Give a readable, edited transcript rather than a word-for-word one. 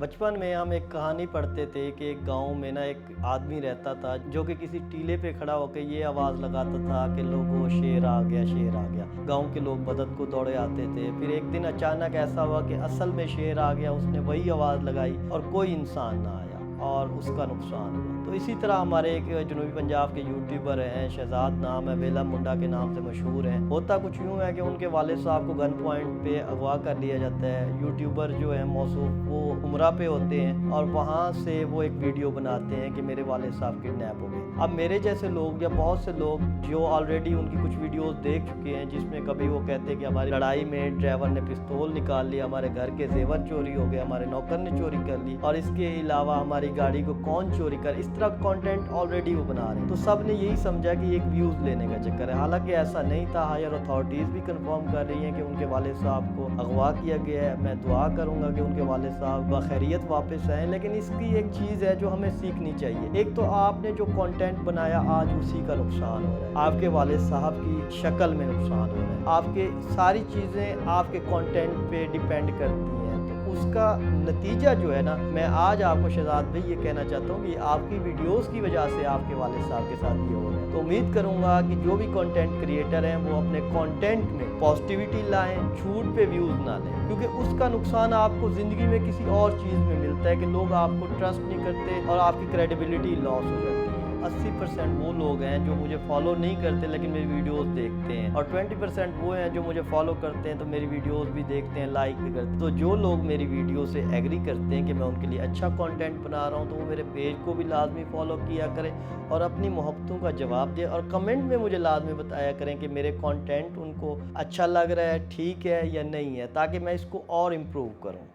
बचपन में हम एक कहानी पढ़ते थे कि एक गांव में ना एक आदमी रहता था जो कि किसी टीले पे खड़ा होकर ये आवाज़ लगाता था कि लोगों शेर आ गया, शेर आ गया। गांव के लोग मदद को दौड़े आते थे। फिर एक दिन अचानक ऐसा हुआ कि असल में शेर आ गया। उसने वही आवाज़ लगाई और कोई इंसान ना आया और उसका नुकसान हुआ। तो इसी तरह हमारे एक जनूबी पंजाब के यूट्यूबर हैं, शहजाद नाम है, बेला मुंडा के नाम से मशहूर हैं। होता कुछ यूँ है कि उनके वालिद साहब को गन पॉइंट पे अगवा कर लिया जाता है। यूट्यूबर जो है मौसूफ वो उम्रा पे होते हैं और वहाँ से वो एक वीडियो बनाते हैं कि मेरे वालिद साहब किडनैप हो गए। अब मेरे जैसे लोग या बहुत से लोग जो ऑलरेडी उनकी कुछ वीडियोस देख चुके हैं जिसमें कभी वो कहते हैं कि हमारी लड़ाई में ड्राइवर ने पिस्तौल निकाल लिया, हमारे घर के जेवर चोरी हो गए, हमारे नौकर ने चोरी कर ली और इसके अलावा हमारी गाड़ी को कौन चोरी कर, इस तरह कंटेंट ऑलरेडी वो बना रहे हैं। तो सब ने यही समझा कि एक व्यूज़ लेने का चक्कर है। हालांकि ऐसा नहीं था। हायर अथॉरिटीज़ भी कंफर्म कर रही हैं कि उनके वालिद साहब को अगवा किया गया है। मैं दुआ करूंगा कि उनके वालिद साहब बखैरियत वापस आएँ। लेकिन इसकी एक चीज़ है जो हमें सीखनी चाहिए। एक तो आपने जो कंटेंट बनाया आज उसी का नुकसान हो रहा है, आपके वालिद साहब की शक्ल में नुकसान हो रहा है। आपके सारी चीज़ें आपके कंटेंट पे डिपेंड करती हैं। उसका नतीजा जो है ना, मैं आज आपको शहजाद भाई ये कहना चाहता हूँ कि आपकी वीडियोस की वजह से आपके वालिद साहब के साथ ये हो रहा है। तो उम्मीद करूँगा कि जो भी कंटेंट क्रिएटर हैं वो अपने कंटेंट में पॉजिटिविटी लाएं, झूठ पे व्यूज़ ना लें, क्योंकि उसका नुकसान आपको ज़िंदगी में किसी और चीज़ में मिलता है कि लोग आपको ट्रस्ट नहीं करते और आपकी क्रेडिबिलिटी लॉस हो जाती है। 80% वो लोग हैं जो मुझे फॉलो नहीं करते लेकिन मेरी वीडियोस देखते हैं और 20% वो हैं जो मुझे फॉलो करते हैं तो मेरी वीडियोस भी देखते हैं, लाइक भी करते हैं। तो जो लोग मेरी वीडियो से एग्री करते हैं कि मैं उनके लिए अच्छा कंटेंट बना रहा हूं तो वो मेरे पेज को भी लाजमी फॉलो किया करें और अपनी मोहब्बतों का जवाब दें और कमेंट में मुझे लाजमी बताया करें कि मेरे कंटेंट उनको अच्छा लग रहा है, ठीक है या नहीं है, ताकि मैं इसको और इम्प्रूव करूँ।